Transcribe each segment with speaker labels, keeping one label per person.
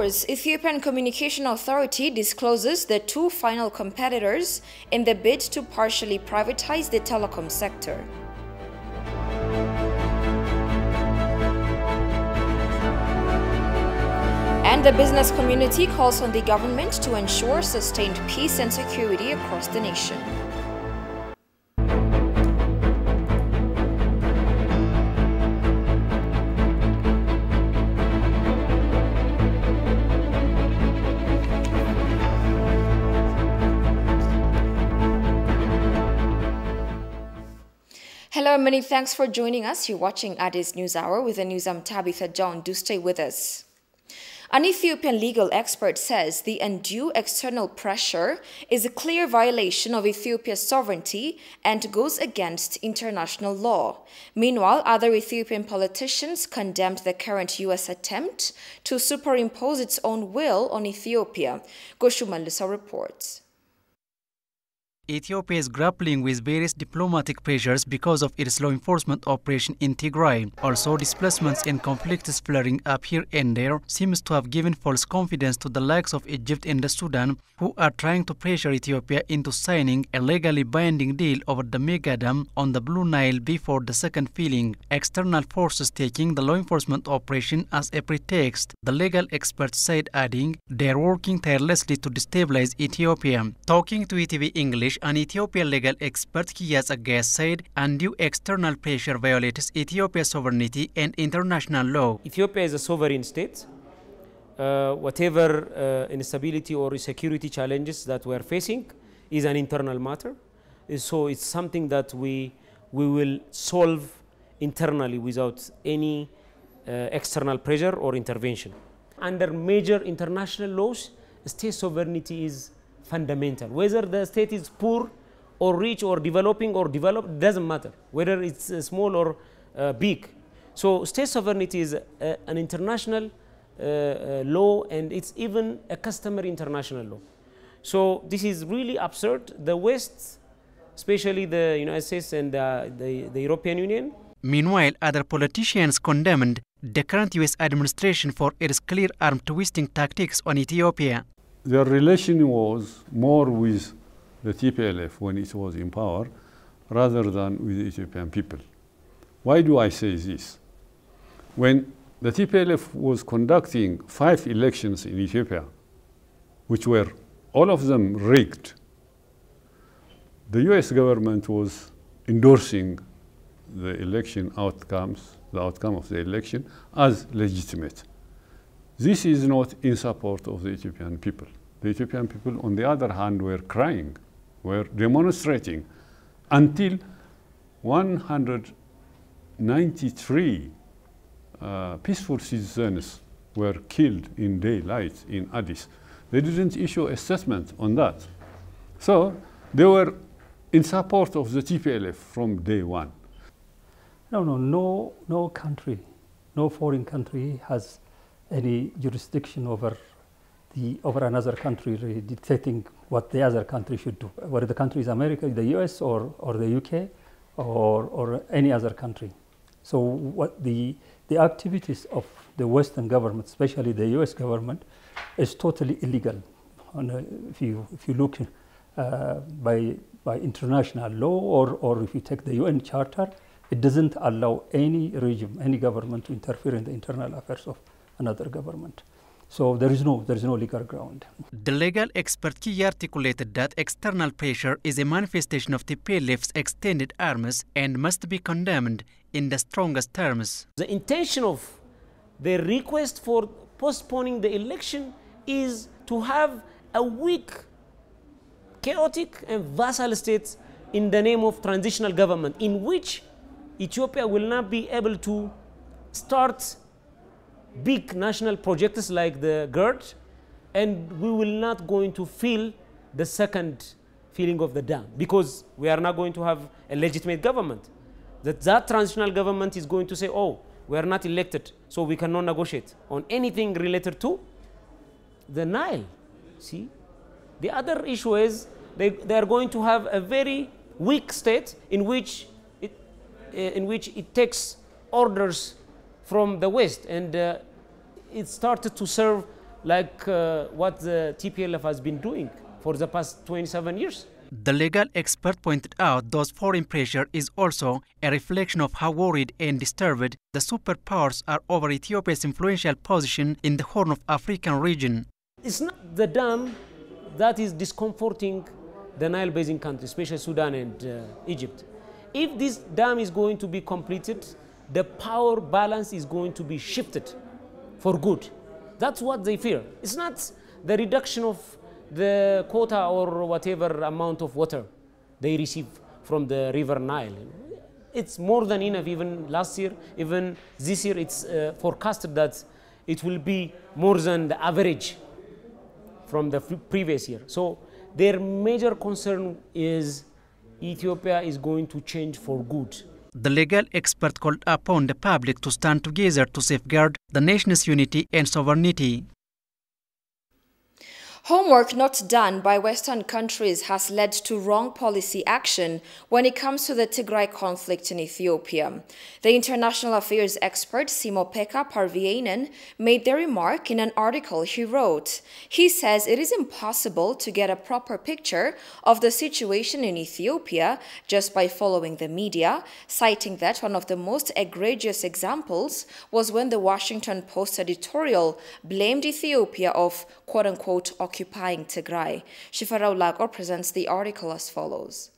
Speaker 1: hours, Ethiopian Communication Authority discloses the two final competitors in the bid to partially privatize the telecom sector. And the business community calls on the government to ensure sustained peace and security across the nation. Hello, many thanks for joining us. You're watching Addis News Hour with the news. I'm Tabitha John. Do stay with us. An Ethiopian legal expert says the undue external pressure is a clear violation of Ethiopia's sovereignty and goes against international law. Meanwhile, other Ethiopian politicians condemned the current U.S. attempt to superimpose its own will on Ethiopia. Goshu Malisa reports.
Speaker 2: Ethiopia is grappling with various diplomatic pressures because of its law enforcement operation in Tigray. Also, displacements and conflicts flaring up here and there seems to have given false confidence to the likes of Egypt and Sudan, who are trying to pressure Ethiopia into signing a legally binding deal over the mega dam on the Blue Nile before the second filling. External forces taking the law enforcement operation as a pretext, the legal experts said, adding, they are working tirelessly to destabilize Ethiopia. Talking to ETV English, an Ethiopian legal expert, Kiyas Agayas, said undue external pressure violates Ethiopia's sovereignty and international law.
Speaker 3: Ethiopia is a sovereign state. Whatever instability or security challenges that we are facing is an internal matter. So it's something that we will solve internally without any external pressure or intervention. Under major international laws, state sovereignty is fundamental. Whether the state is poor or rich or developing or developed, doesn't matter. Whether it's small or big. So state sovereignty is an international law, and it's even a customary international law. So this is really absurd. The West, especially the United States and the European Union.
Speaker 2: Meanwhile, other politicians condemned the current U.S. administration for its clear arm twisting tactics on Ethiopia.
Speaker 4: Their relation was more with the TPLF when it was in power rather than with the Ethiopian people. Why do I say this? When the TPLF was conducting 5 elections in Ethiopia, which were all of them rigged, the US government was endorsing the election outcomes, the outcome of the election, as legitimate. This is not in support of the Ethiopian people. The Ethiopian people, on the other hand, were crying, were demonstrating, until 193 peaceful citizens were killed in daylight in Addis. They didn't issue a statement on that. So they were in support of the TPLF from day one.
Speaker 5: No country, no foreign country has any jurisdiction over another country, really dictating what the other country should do. Whether the country is America, the US, or the UK, or any other country. So what the activities of the Western government, especially the US government, is totally illegal. If you look by international law, or if you take the UN Charter, it doesn't allow any regime, any government to interfere in the internal affairs of another government. So there is no legal ground.
Speaker 2: The legal expert Kiya articulated that external pressure is a manifestation of TPLF's extended arms and must be condemned in the strongest terms.
Speaker 3: The intention of the request for postponing the election is to have a weak, chaotic and vassal state in the name of transitional government, in which Ethiopia will not be able to start big national projects like the GERD, and we will not going to feel the second feeling of the dam, because we are not going to have a legitimate government. That transitional government is going to say, oh, we are not elected, so we cannot negotiate on anything related to the Nile. See, the other issue is they are going to have a very weak state in which it takes orders from the West, and it started to serve like what the TPLF has been doing for the past 27 years.
Speaker 2: The legal expert pointed out those foreign pressure is also a reflection of how worried and disturbed the superpowers are over Ethiopia's influential position in the Horn of African region.
Speaker 3: It's not the dam that is discomforting the Nile Basin countries, especially Sudan and Egypt. If this dam is going to be completed, the power balance is going to be shifted for good. That's what they fear. It's not the reduction of the quota or whatever amount of water they receive from the river Nile. It's more than enough. Even last year, even this year, it's forecasted that it will be more than the average from the previous year. So their major concern is Ethiopia is going to change for good.
Speaker 2: The legal expert called upon the public to stand together to safeguard the nation's unity and sovereignty.
Speaker 1: Homework not done by Western countries has led to wrong policy action when it comes to the Tigray conflict in Ethiopia. The international affairs expert Simo-Pekka Parviainen made the remark in an article he wrote. He says it is impossible to get a proper picture of the situation in Ethiopia just by following the media, citing that one of the most egregious examples was when the Washington Post editorial blamed Ethiopia of quote-unquote occupying Tigray. Shifarau Lagor presents the article as follows.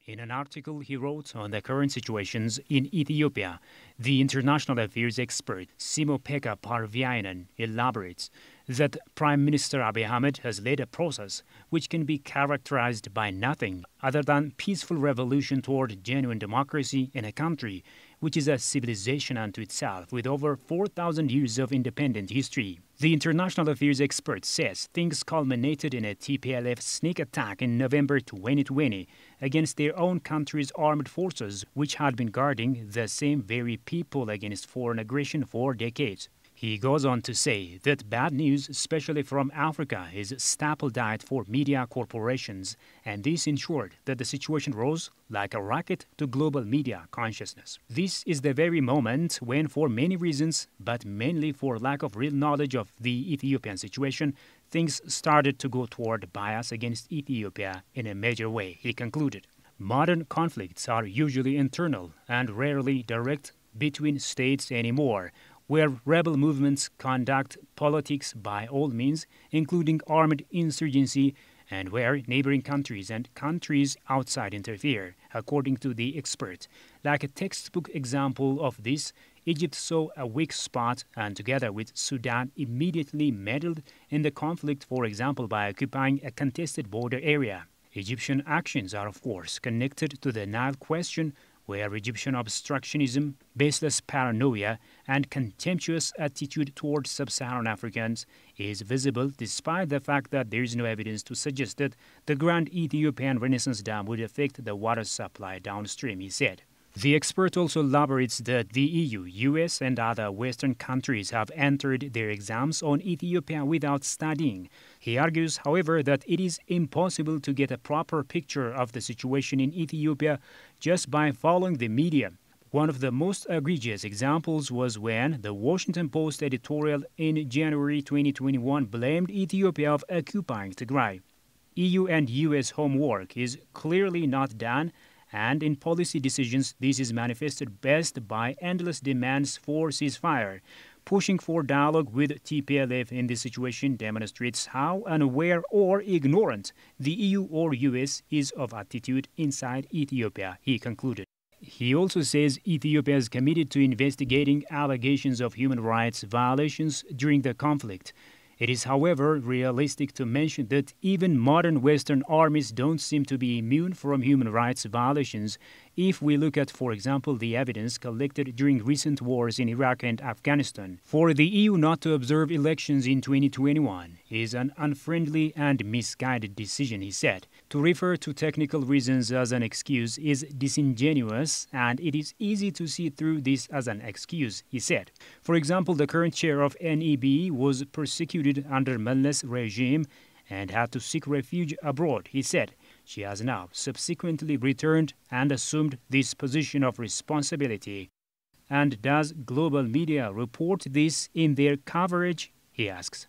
Speaker 6: In an article he wrote on the current situations in Ethiopia, the international affairs expert Simo-Pekka Parviainen elaborates that Prime Minister Abiy Ahmed has led a process which can be characterized by nothing other than peaceful revolution toward genuine democracy in a country which is a civilization unto itself with over 4,000 years of independent history. The international affairs expert says things culminated in a TPLF sneak attack in November 2020 against their own country's armed forces, which had been guarding the same very people against foreign aggression for decades. He goes on to say that bad news, especially from Africa, is staple diet for media corporations, and this ensured that the situation rose like a rocket to global media consciousness. This is the very moment when, for many reasons, but mainly for lack of real knowledge of the Ethiopian situation, things started to go toward bias against Ethiopia in a major way, he concluded. Modern conflicts are usually internal and rarely direct between states anymore, where rebel movements conduct politics by all means, including armed insurgency, and where neighboring countries and countries outside interfere, according to the expert. Like a textbook example of this, Egypt saw a weak spot and, together with Sudan, immediately meddled in the conflict, for example, by occupying a contested border area. Egyptian actions are, of course, connected to the Nile question, where Egyptian obstructionism, baseless paranoia, and contemptuous attitude towards sub-Saharan Africans is visible despite the fact that there is no evidence to suggest that the Grand Ethiopian Renaissance Dam would affect the water supply downstream, he said. The expert also elaborates that the EU, US, and other Western countries have entered their exams on Ethiopia without studying. He argues, however, that it is impossible to get a proper picture of the situation in Ethiopia just by following the media. One of the most egregious examples was when the Washington Post editorial in January 2021 blamed Ethiopia of occupying Tigray. EU and US homework is clearly not done, and in policy decisions, this is manifested best by endless demands for ceasefire. Pushing for dialogue with TPLF in this situation demonstrates how unaware or ignorant the EU or US is of attitude inside Ethiopia, he concluded. He also says Ethiopia is committed to investigating allegations of human rights violations during the conflict. It is, however, realistic to mention that even modern Western armies don't seem to be immune from human rights violations if we look at, for example, the evidence collected during recent wars in Iraq and Afghanistan. For the EU not to observe elections in 2021 is an unfriendly and misguided decision, he said. To refer to technical reasons as an excuse is disingenuous, and it is easy to see through this as an excuse, he said. For example, the current chair of NEB was persecuted under Meles regime and had to seek refuge abroad, he said. She has now subsequently returned and assumed this position of responsibility. And does global media report this in their coverage? he asks.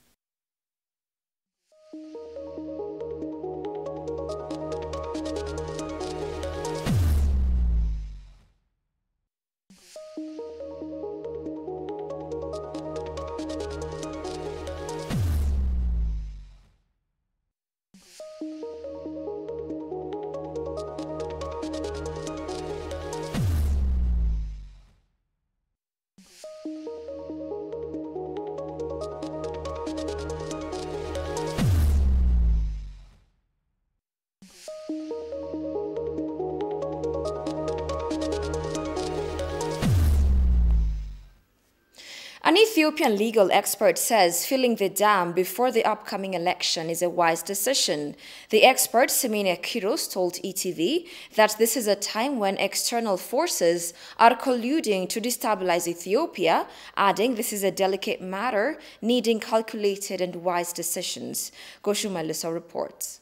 Speaker 1: An Ethiopian legal expert says filling the dam before the upcoming election is a wise decision. The expert, Semene Kiros, told ETV that this is a time when external forces are colluding to destabilize Ethiopia, adding this is a delicate matter needing calculated and wise decisions. Goshu Meliso reports.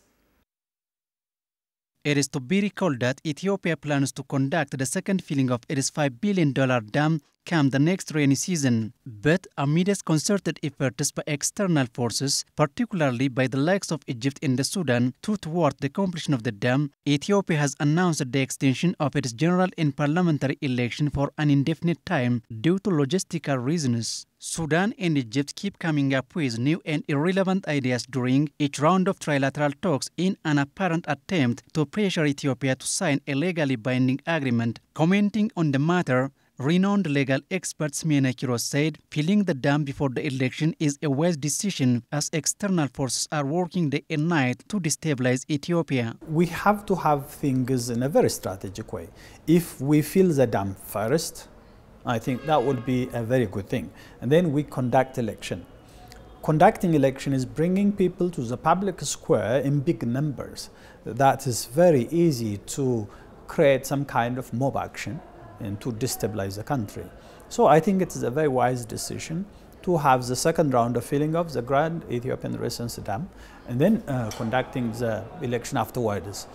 Speaker 2: It is to be recalled that Ethiopia plans to conduct the second filling of its $5 billion dam come the next rainy season. But amidst concerted efforts by external forces, particularly by the likes of Egypt and Sudan, to thwart the completion of the dam, Ethiopia has announced the extension of its general and parliamentary election for an indefinite time due to logistical reasons. Sudan and Egypt keep coming up with new and irrelevant ideas during each round of trilateral talks in an apparent attempt to pressure Ethiopia to sign a legally binding agreement. Commenting on the matter, renowned legal expert Semene Kiros said filling the dam before the election is a wise decision as external forces are working day and night to destabilize Ethiopia.
Speaker 7: We have to have things in a very strategic way. If we fill the dam first, I think that would be a very good thing. And then we conduct election. Conducting election is bringing people to the public square in big numbers. That is very easy to create some kind of mob action and to destabilize the country. So I think it is a very wise decision to have the second round of filling of the Grand Ethiopian Renaissance Dam and then conducting the election afterwards.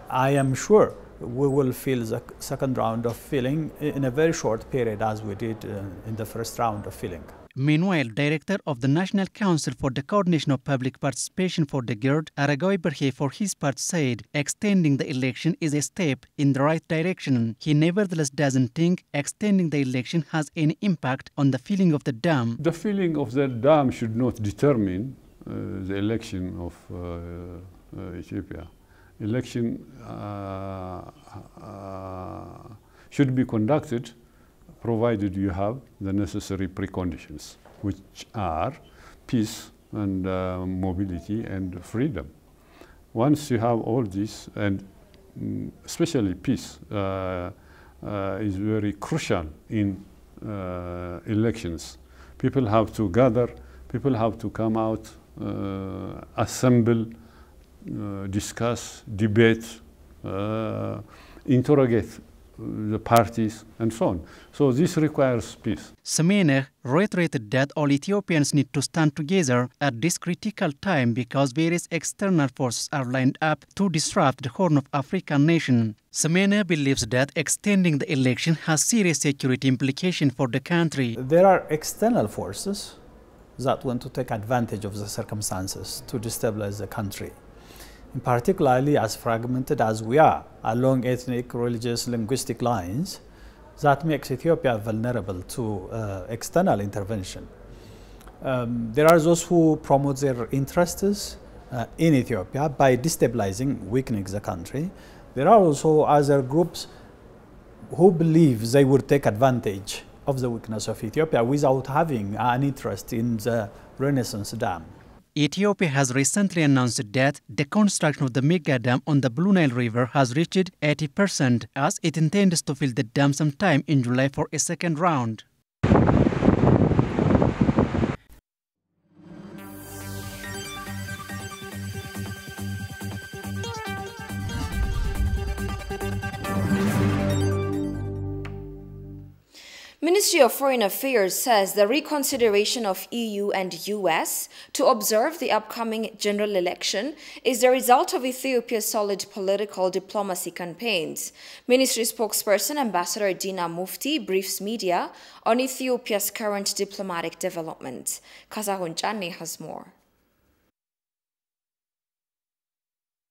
Speaker 7: I am sure we will fill the second round of filling in a very short period as we did in the first round of filling.
Speaker 2: Meanwhile, Director of the National Council for the Coordination of Public Participation for the GERD, Aragawi Berhe, for his part said extending the election is a step in the right direction. He nevertheless doesn't think extending the election has any impact on the filling of the dam.
Speaker 4: The filling of the dam should not determine the election of Ethiopia. Election should be conducted provided you have the necessary preconditions, which are peace and mobility and freedom. Once you have all this, and especially peace is very crucial in elections. People have to gather, people have to come out, assemble, discuss, debate, interrogate the parties and so on. So this requires peace.
Speaker 2: Semene reiterated that all Ethiopians need to stand together at this critical time because various external forces are lined up to disrupt the Horn of African nation. Semene believes that extending the election has serious security implications for the country.
Speaker 7: There are external forces that want to take advantage of the circumstances to destabilize the country. Particularly as fragmented as we are along ethnic, religious, linguistic lines, that makes Ethiopia vulnerable to external intervention. There are those who promote their interests in Ethiopia by destabilizing, weakening the country. There are also other groups who believe they would take advantage of the weakness of Ethiopia without having an interest in the Renaissance Dam.
Speaker 2: Ethiopia has recently announced that the construction of the mega dam on the Blue Nile River has reached 80%, as it intends to fill the dam sometime in July for a second round.
Speaker 1: Ministry of Foreign Affairs says the reconsideration of EU and US to observe the upcoming general election is the result of Ethiopia's solid political diplomacy campaigns. Ministry spokesperson Ambassador Dina Mufti briefs media on Ethiopia's current diplomatic developments. Kazahun Channi has more.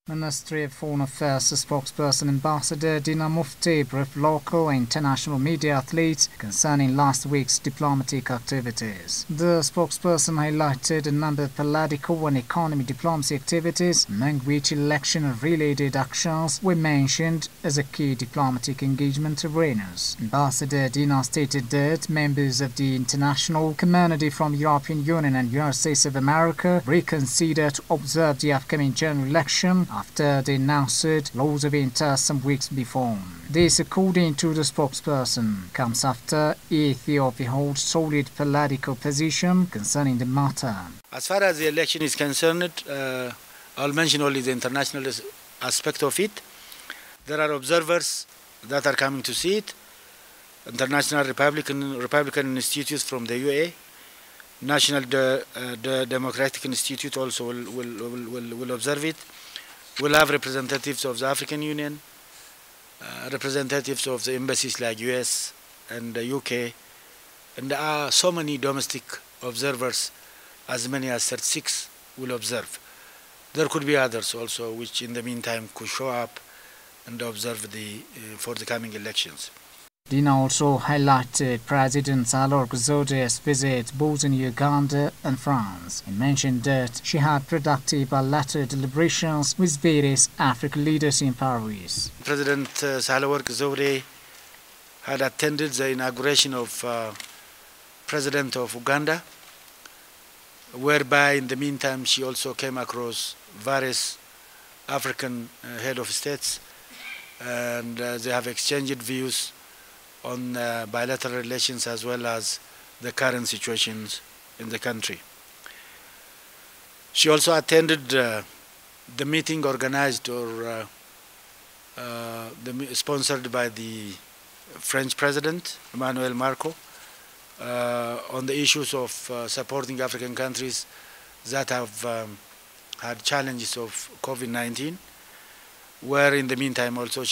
Speaker 8: Ministry of Foreign Affairs spokesperson Ambassador Dina Mufti briefed local and international media athletes concerning last week's diplomatic activities. The spokesperson highlighted a number of political and economic diplomacy activities, among which election-related actions were mentioned as a key diplomatic engagement arenas. Ambassador Dina stated that members of the international community from European Union and United States of America reconsider to observe the upcoming general election after they announced laws of inter some weeks before. This, according to the spokesperson, comes after Ethiopia holds solid political position concerning the matter.
Speaker 9: As far as the election is concerned, I'll mention only the international aspect of it. There are observers that are coming to see it. International Republican institutes from the UA, National Democratic Institute also will observe it. We'll have representatives of the African Union, representatives of the embassies like US and the UK, and there are so many domestic observers, as many as 36 will observe. There could be others also, which in the meantime could show up and observe for the coming elections.
Speaker 8: Dina also highlighted President Sahle-Work Zewde's visit both in Uganda and France and mentioned that she had productive bilateral deliberations with various African leaders in Paris.
Speaker 9: President Sahle-Work Zewde had attended the inauguration of President of Uganda, whereby in the meantime she also came across various African head of states, and they have exchanged views on bilateral relations as well as the current situations in the country. She also attended the meeting organized or sponsored by the French President, Emmanuel Macron, on the issues of supporting African countries that have had challenges of COVID-19, where in the meantime also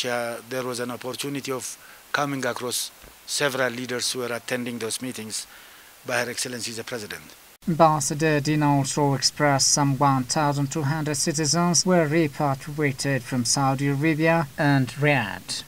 Speaker 9: there was an opportunity of coming across several leaders who were attending those meetings by Her Excellency the President.
Speaker 8: Ambassador Dina also expressed some 1,200 citizens were repatriated from Saudi Arabia and Riyadh.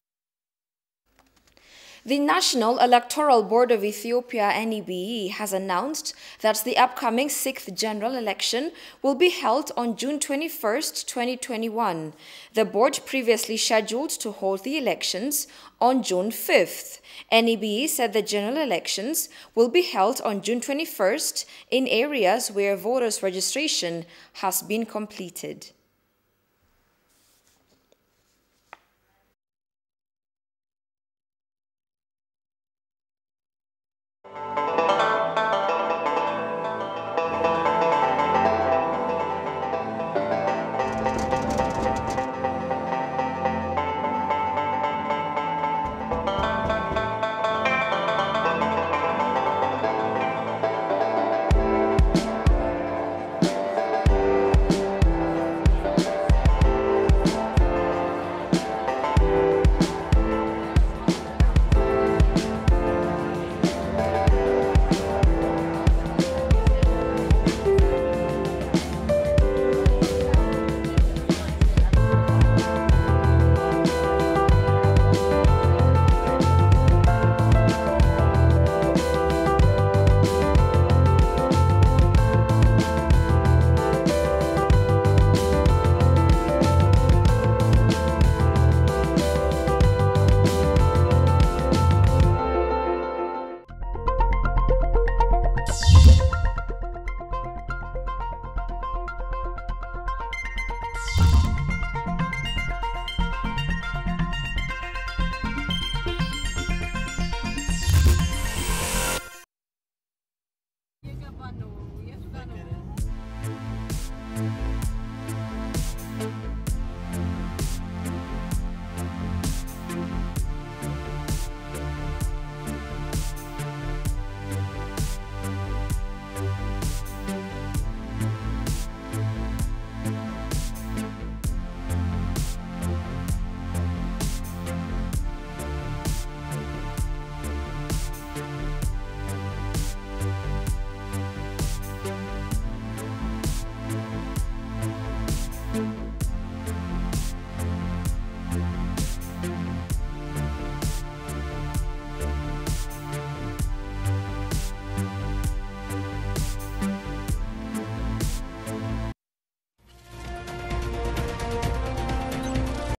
Speaker 1: The National Electoral Board of Ethiopia, NEBE, has announced that the upcoming 6th general election will be held on June 21, 2021. The board previously scheduled to hold the elections on June 5th. NEBE said the general elections will be held on June 21st in areas where voters' registration has been completed.